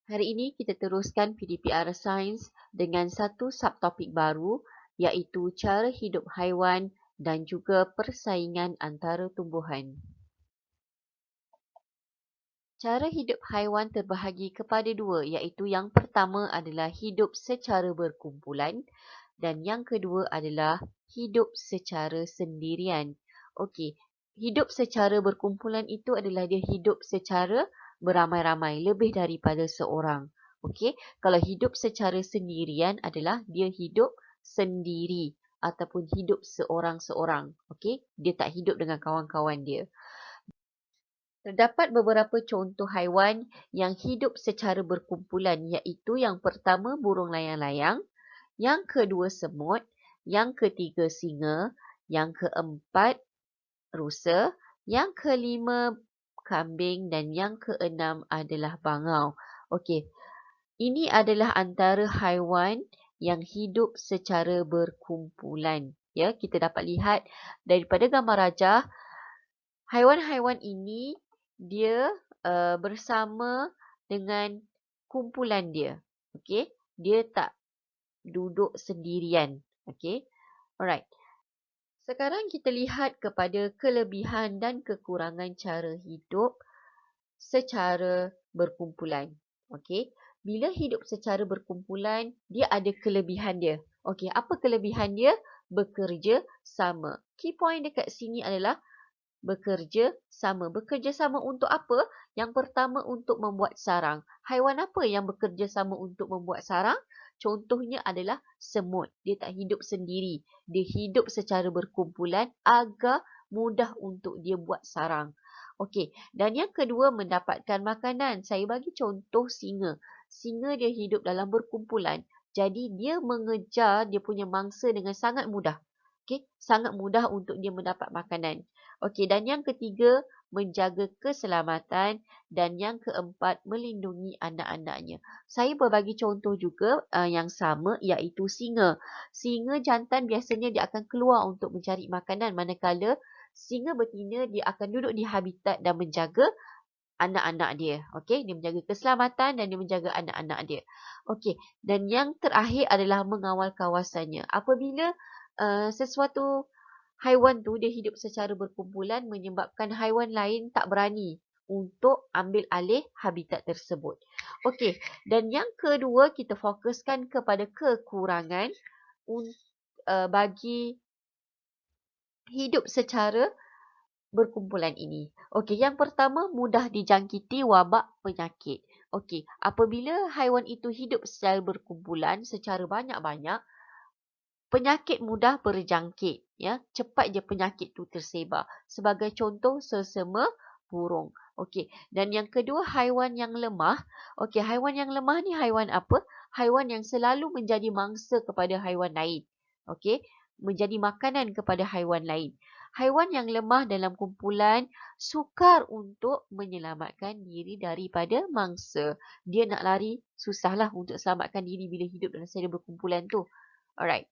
Hari ini kita teruskan PDPR Sains dengan satu subtopik baru iaitu cara hidup haiwan dan juga persaingan antara tumbuhan. Cara hidup haiwan terbahagi kepada dua iaitu yang pertama adalah hidup secara berkumpulan dan yang kedua adalah hidup secara sendirian. Okey, hidup secara berkumpulan itu adalah dia hidup secara beramai-ramai, lebih daripada seorang. Okey, kalau hidup secara sendirian adalah dia hidup sendiri ataupun hidup seorang-seorang. Okey, dia tak hidup dengan kawan-kawan dia. Terdapat beberapa contoh haiwan yang hidup secara berkumpulan iaitu yang pertama burung layang-layang, yang kedua semut, yang ketiga singa, yang keempat rusa, yang kelima kambing dan yang keenam adalah bangau. Okey, ini adalah antara haiwan yang hidup secara berkumpulan. Ya, kita dapat lihat daripada gambar rajah, haiwan-haiwan ini dia bersama dengan kumpulan dia. Okey, dia tak duduk sendirian. Okey. Alright. Sekarang kita lihat kepada kelebihan dan kekurangan cara hidup secara berkumpulan. Okey. Bila hidup secara berkumpulan, dia ada kelebihan dia. Okey, apa kelebihan dia? Bekerja sama. Key point dekat sini adalah bekerja sama. Bekerja sama untuk apa? Yang pertama untuk membuat sarang. Haiwan apa yang bekerja sama untuk membuat sarang? Contohnya adalah semut. Dia tak hidup sendiri. Dia hidup secara berkumpulan agar mudah untuk dia buat sarang. Okey, dan yang kedua mendapatkan makanan. Saya bagi contoh singa. Singa dia hidup dalam berkumpulan. Jadi dia mengejar dia punya mangsa dengan sangat mudah. Okey, sangat mudah untuk dia mendapat makanan. Okey, dan yang ketiga, menjaga keselamatan dan yang keempat, melindungi anak-anaknya. Saya berbagi contoh juga yang sama iaitu singa. Singa jantan biasanya dia akan keluar untuk mencari makanan manakala singa betina dia akan duduk di habitat dan menjaga anak-anak dia. Okey, dia menjaga keselamatan dan dia menjaga anak-anak dia. Okey, dan yang terakhir adalah mengawal kawasannya. Apabila sesuatu haiwan tu dia hidup secara berkumpulan menyebabkan haiwan lain tak berani untuk ambil alih habitat tersebut. Okey, dan yang kedua kita fokuskan kepada kekurangan bagi hidup secara berkumpulan ini. Okey, yang pertama mudah dijangkiti wabak penyakit. Okey, apabila haiwan itu hidup secara berkumpulan secara banyak-banyak, penyakit mudah berjangkit, ya. Cepat je penyakit tu tersebar. Sebagai contoh selsema burung. Okey, dan yang kedua haiwan yang lemah. Okey, haiwan yang lemah ni haiwan apa? Haiwan yang selalu menjadi mangsa kepada haiwan lain. Okey, menjadi makanan kepada haiwan lain. Haiwan yang lemah dalam kumpulan sukar untuk menyelamatkan diri daripada mangsa. Dia nak lari, susahlah untuk selamatkan diri bila hidup dalam secara berkumpulan tu. Alright.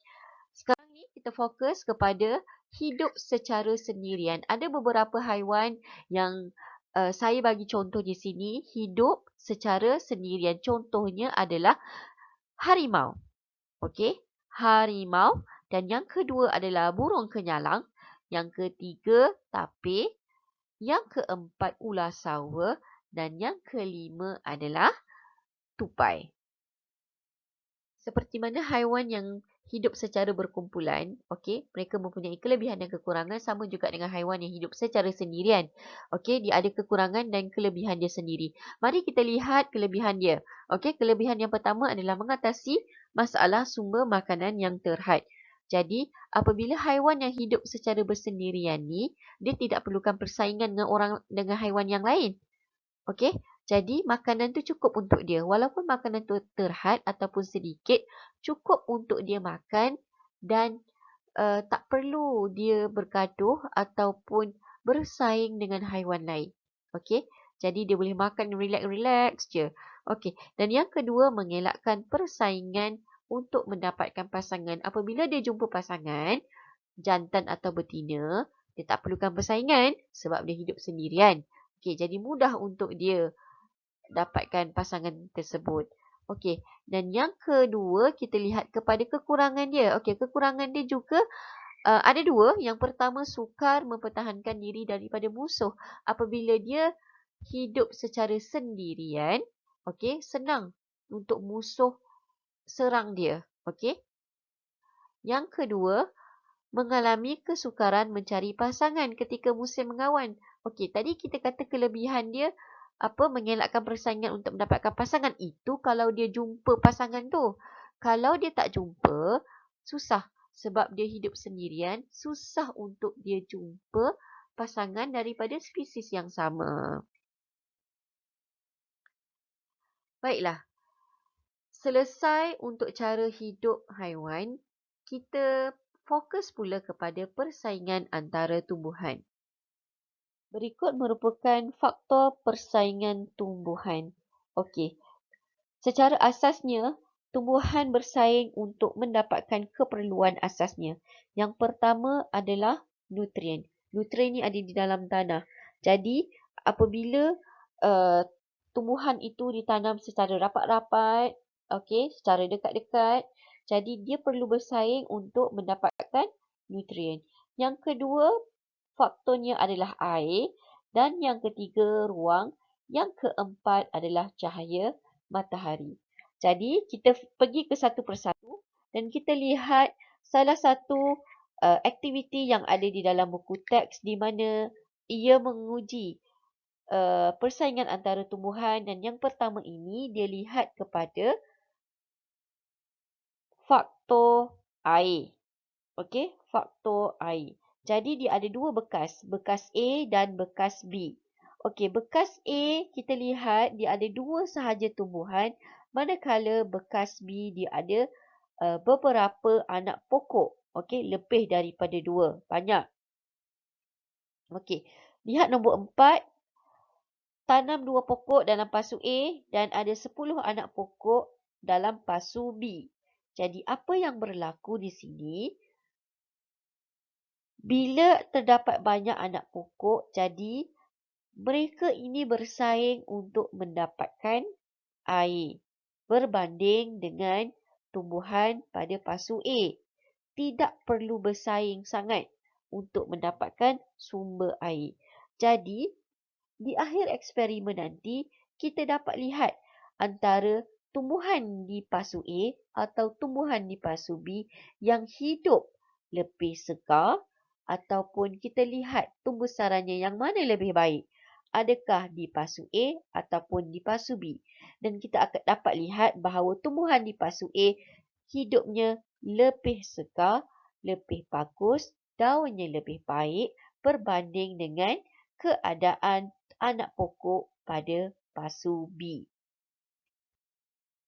Sekarang ni kita fokus kepada hidup secara sendirian. Ada beberapa haiwan yang saya bagi contoh di sini hidup secara sendirian. Contohnya adalah harimau. Okey, harimau dan yang kedua adalah burung kenyalang, yang ketiga tapir, yang keempat ular sawa dan yang kelima adalah tupai. Seperti mana haiwan yang hidup secara berkumpulan, okey, mereka mempunyai kelebihan dan kekurangan sama juga dengan haiwan yang hidup secara sendirian. Okey, dia ada kekurangan dan kelebihan dia sendiri. Mari kita lihat kelebihan dia. Okey, kelebihan yang pertama adalah mengatasi masalah sumber makanan yang terhad. Jadi, apabila haiwan yang hidup secara bersendirian ni, dia tidak perlukan persaingan dengan haiwan yang lain. Okey, jadi makanan tu cukup untuk dia. Walaupun makanan tu terhad ataupun sedikit, cukup untuk dia makan dan tak perlu dia bergaduh ataupun bersaing dengan haiwan lain. Okey, jadi dia boleh makan relax-relax je. Okey, dan yang kedua mengelakkan persaingan untuk mendapatkan pasangan. Apabila dia jumpa pasangan, jantan atau betina, dia tak perlukan persaingan sebab dia hidup sendirian. Okey, jadi mudah untuk dia dapatkan pasangan tersebut. Okey, dan yang kedua kita lihat kepada kekurangan dia. Okey, kekurangan dia juga ada dua. Yang pertama, sukar mempertahankan diri daripada musuh. Apabila dia hidup secara sendirian, okey, senang untuk musuh serang dia. Okey. Yang kedua, mengalami kesukaran mencari pasangan ketika musim mengawan. Okey, tadi kita kata kelebihan dia mengelakkan persaingan untuk mendapatkan pasangan. Itu kalau dia jumpa pasangan tu. Kalau dia tak jumpa, susah. Sebab dia hidup sendirian, susah untuk dia jumpa pasangan daripada spesies yang sama. Baiklah. Selesai untuk cara hidup haiwan, kita fokus pula kepada persaingan antara tumbuhan. Berikut merupakan faktor persaingan tumbuhan. Okey. Secara asasnya, tumbuhan bersaing untuk mendapatkan keperluan asasnya. Yang pertama adalah nutrien. Nutrien ni ada di dalam tanah. Jadi, apabila tumbuhan itu ditanam secara rapat-rapat, okey, secara dekat-dekat, jadi dia perlu bersaing untuk mendapatkan nutrien. Yang kedua, faktornya adalah air, dan yang ketiga ruang, yang keempat adalah cahaya matahari. Jadi kita pergi ke satu persatu dan kita lihat salah satu aktiviti yang ada di dalam buku teks di mana ia menguji persaingan antara tumbuhan, dan yang pertama ini dia lihat kepada faktor air. Okey, faktor air. Jadi dia ada dua bekas A dan bekas B. Okey, bekas A kita lihat dia ada dua sahaja tumbuhan, manakala bekas B dia ada beberapa anak pokok. Okey, lebih daripada dua, banyak. Okey, lihat nombor 4. Tanam dua pokok dalam pasu A dan ada 10 anak pokok dalam pasu B. Jadi apa yang berlaku di sini? Bila terdapat banyak anak pokok, jadi mereka ini bersaing untuk mendapatkan air berbanding dengan tumbuhan pada pasu A. Tidak perlu bersaing sangat untuk mendapatkan sumber air. Jadi, di akhir eksperimen nanti, kita dapat lihat antara tumbuhan di pasu A atau tumbuhan di pasu B yang hidup lebih segar, ataupun kita lihat tumbusarannya yang mana lebih baik. Adakah di pasu A ataupun di pasu B. Dan kita akan dapat lihat bahawa tumbuhan di pasu A hidupnya lebih segar, lebih bagus, daunnya lebih baik berbanding dengan keadaan anak pokok pada pasu B.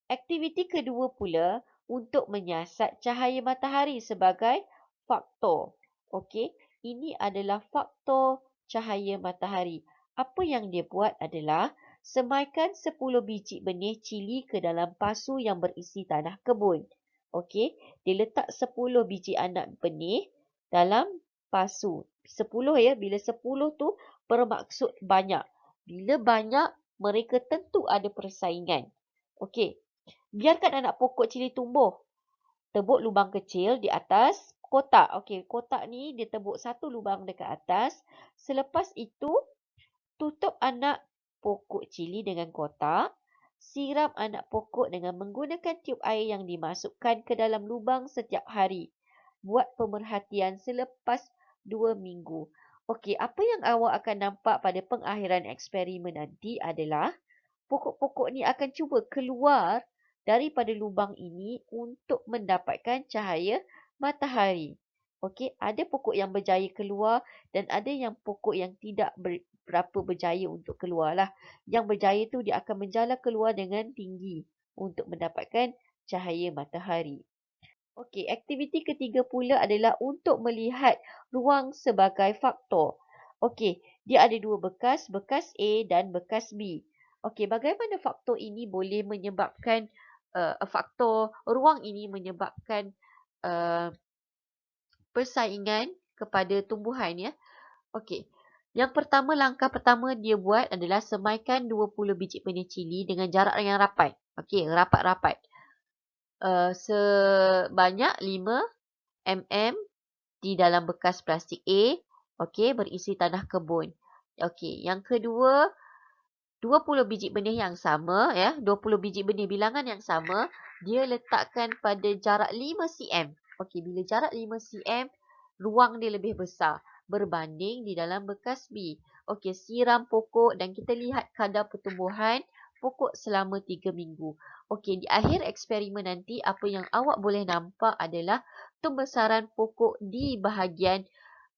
Aktiviti kedua pula untuk menyiasat cahaya matahari sebagai faktor. Okey, ini adalah faktor cahaya matahari. Apa yang dia buat adalah semaikan 10 biji benih cili ke dalam pasu yang berisi tanah kebun. Okey, dia letak 10 biji anak benih dalam pasu. 10 ya, bila 10 tu bermaksud banyak. Bila banyak, mereka tentu ada persaingan. Okey, biarkan anak pokok cili tumbuh. Tebuk lubang kecil di atas kotak. Okey, kotak ni dia tebuk satu lubang dekat atas. Selepas itu, tutup anak pokok cili dengan kotak. Siram anak pokok dengan menggunakan tiup air yang dimasukkan ke dalam lubang setiap hari. Buat pemerhatian selepas 2 minggu. Okey, apa yang awak akan nampak pada pengakhiran eksperimen nanti adalah pokok-pokok ni akan cuba keluar daripada lubang ini untuk mendapatkan cahaya matahari. Okey, ada pokok yang berjaya keluar dan ada yang pokok yang tidak berapa berjaya untuk keluarlah. Yang berjaya tu dia akan menjala keluar dengan tinggi untuk mendapatkan cahaya matahari. Okey, aktiviti ketiga pula adalah untuk melihat ruang sebagai faktor. Okey, dia ada dua bekas A dan bekas B. Okey, bagaimana faktor ini boleh menyebabkan faktor ruang ini menyebabkan persaingan kepada tumbuhan ya? Okey, Yang pertama, langkah pertama dia buat adalah semaikan 20 biji benih cili dengan jarak yang rapat. Okey, rapat-rapat. Sebanyak 5 mm di dalam bekas plastik A. Okey, berisi tanah kebun. Okey, yang kedua, 20 biji benih yang sama, ya, 20 biji benih bilangan yang sama, dia letakkan pada jarak 5 cm. Okey, bila jarak 5 cm, ruang dia lebih besar berbanding di dalam bekas B. Okey, siram pokok dan kita lihat kadar pertumbuhan pokok selama 3 minggu. Okey, di akhir eksperimen nanti, apa yang awak boleh nampak adalah pembesaran pokok di bahagian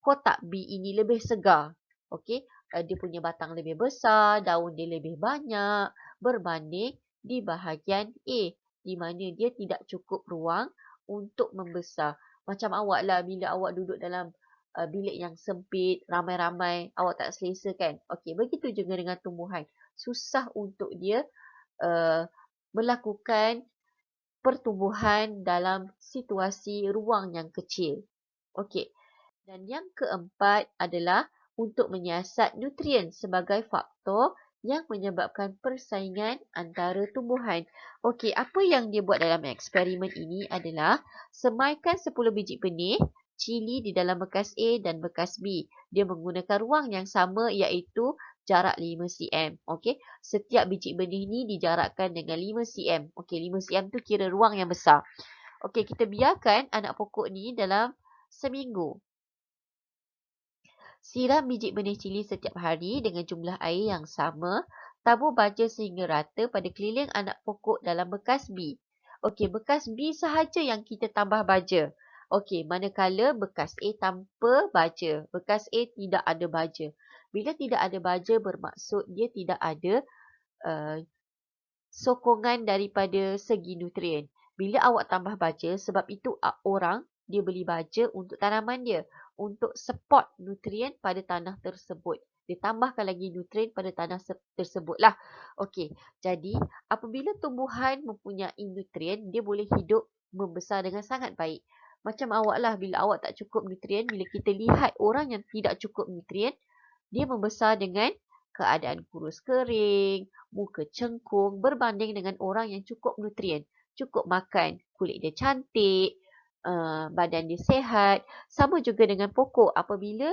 kotak B ini lebih segar. Okey, dia punya batang lebih besar, daun dia lebih banyak berbanding di bahagian A, di mana dia tidak cukup ruang untuk membesar. Macam awak lah, bila awak duduk dalam bilik yang sempit, ramai-ramai, awak tak selesa kan? Okey, begitu juga dengan tumbuhan. Susah untuk dia uh, melakukan pertumbuhan dalam situasi ruang yang kecil. Okey. Dan yang keempat adalah untuk menyiasat nutrien sebagai faktor yang menyebabkan persaingan antara tumbuhan. Okey, apa yang dia buat dalam eksperimen ini adalah semaikan 10 biji benih cili di dalam bekas A dan bekas B. Dia menggunakan ruang yang sama, iaitu jarak 5 cm. Okey, setiap biji benih ni dijarakkan dengan 5 cm. Okey, 5 cm tu kira ruang yang besar. Okey, kita biarkan anak pokok ni dalam seminggu. Siram biji benih cili setiap hari dengan jumlah air yang sama. Tabur baja sehingga rata pada keliling anak pokok dalam bekas B. Okey, bekas B sahaja yang kita tambah baja. Okey, manakala bekas A tanpa baja. Bekas A tidak ada baja. Bila tidak ada baja, bermaksud dia tidak ada uh, sokongan daripada segi nutrien. Bila awak tambah baja, sebab itu orang dia beli baja untuk tanaman dia, untuk support nutrien pada tanah tersebut. Dia tambahkan lagi nutrien pada tanah tersebut lah. Okey, jadi apabila tumbuhan mempunyai nutrien, dia boleh hidup membesar dengan sangat baik. Macam awak lah, bila awak tak cukup nutrien, bila kita lihat orang yang tidak cukup nutrien, dia membesar dengan keadaan kurus kering, muka cengkung berbanding dengan orang yang cukup nutrien, cukup makan, kulit dia cantik, badan dia sihat. Sama juga dengan pokok, apabila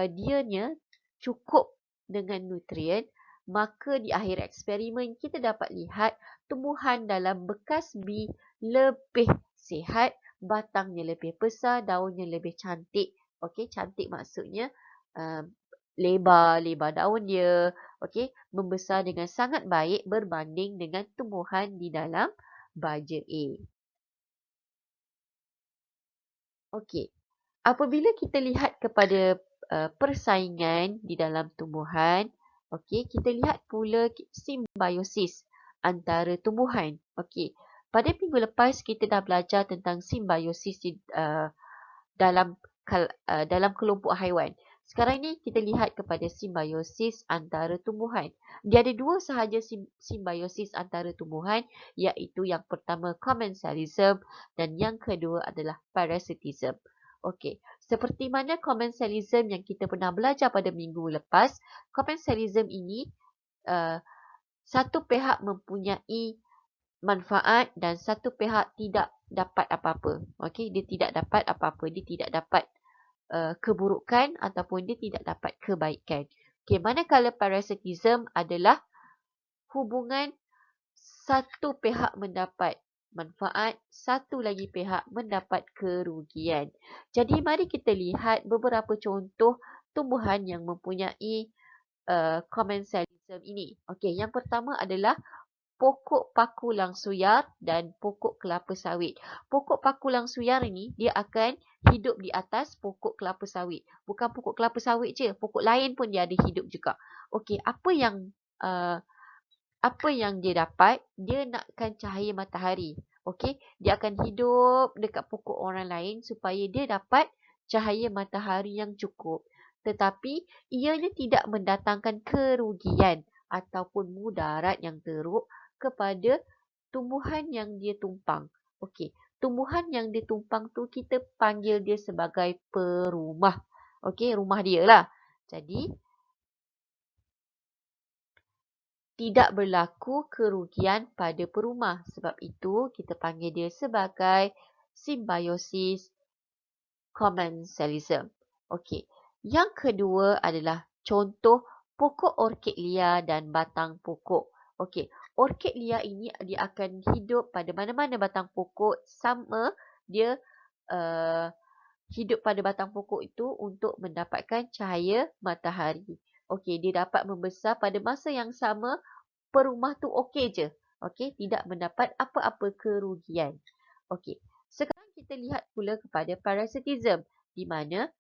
dianya cukup dengan nutrien, maka di akhir eksperimen kita dapat lihat tumbuhan dalam bekas B lebih sihat, batangnya lebih besar, daunnya lebih cantik. Okey, cantik maksudnya uh, lebar daun dia, okey, membesar dengan sangat baik berbanding dengan tumbuhan di dalam baja A. Okey, apabila kita lihat kepada persaingan di dalam tumbuhan, okey, kita lihat pula simbiosis antara tumbuhan. Okey, pada minggu lepas kita dah belajar tentang simbiosis dalam dalam kelompok haiwan. Sekarang ni kita lihat kepada simbiosis antara tumbuhan. Dia ada dua sahaja simbiosis antara tumbuhan, iaitu yang pertama commensalism dan yang kedua adalah parasitism. Okey, seperti mana commensalism yang kita pernah belajar pada minggu lepas, commensalism ini satu pihak mempunyai manfaat dan satu pihak tidak dapat apa-apa. Okey, dia tidak dapat apa-apa, dia tidak dapat keburukan ataupun dia tidak dapat kebaikan. Okey, manakala parasitism adalah hubungan satu pihak mendapat manfaat, satu lagi pihak mendapat kerugian. Jadi mari kita lihat beberapa contoh tumbuhan yang mempunyai commensalism ini. Okey, yang pertama adalah pokok paku langsuyar dan pokok kelapa sawit. Pokok paku langsuyar ini dia akan hidup di atas pokok kelapa sawit. Bukan pokok kelapa sawit je, pokok lain pun dia ada hidup juga. Okey, apa yang dia dapat? Dia nakkan cahaya matahari. Okey, dia akan hidup dekat pokok orang lain supaya dia dapat cahaya matahari yang cukup. Tetapi ianya tidak mendatangkan kerugian ataupun mudarat yang teruk kepada tumbuhan yang dia tumpang. Okey, tumbuhan yang dia tumpang tu kita panggil dia sebagai perumah. Okey, rumah dia lah. Jadi, tidak berlaku kerugian pada perumah. Sebab itu, kita panggil dia sebagai simbiosis commensalism. Okey. Yang kedua adalah contoh pokok orkid liar dan batang pokok. Okey. Orkid liar ini dia akan hidup pada mana-mana batang pokok sama dia hidup pada batang pokok itu untuk mendapatkan cahaya matahari. Okey, dia dapat membesar pada masa yang sama, perumah tu okey je. Okey, tidak mendapat apa-apa kerugian. Okey, sekarang kita lihat pula kepada parasitism di mana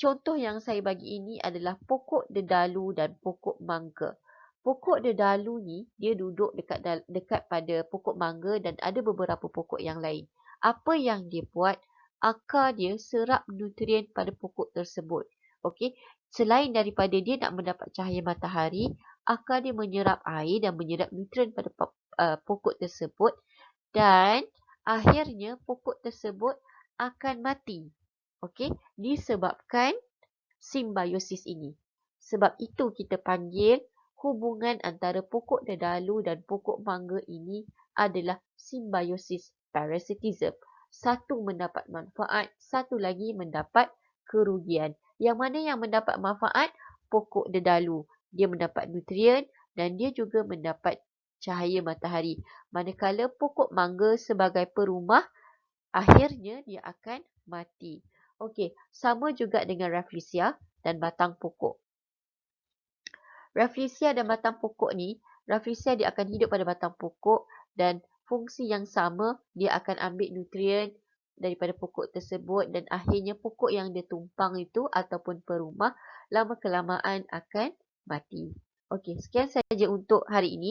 contoh yang saya bagi ini adalah pokok dedalu dan pokok mangga. Pokok dedalu ni dia duduk dekat pada pokok mangga dan ada beberapa pokok yang lain. Apa yang dia buat? Akar dia serap nutrien pada pokok tersebut. Okey, selain daripada dia nak mendapat cahaya matahari, akar dia menyerap air dan menyerap nutrien pada pokok tersebut dan akhirnya pokok tersebut akan mati. Okey, disebabkan simbiosis ini. Sebab itu kita panggil hubungan antara pokok dedalu dan pokok mangga ini adalah simbiosis parasitism. Satu mendapat manfaat, satu lagi mendapat kerugian. Yang mana yang mendapat manfaat? Pokok dedalu. Dia mendapat nutrien dan dia juga mendapat cahaya matahari. Manakala pokok mangga sebagai perumah, akhirnya dia akan mati. Okey, sama juga dengan Rafflesia dan batang pokok. Rafflesia dan batang pokok ni, Rafflesia dia akan hidup pada batang pokok dan fungsi yang sama, dia akan ambil nutrien daripada pokok tersebut dan akhirnya pokok yang dia tumpang itu ataupun perumah lama kelamaan akan mati. Okey, sekian saja untuk hari ini.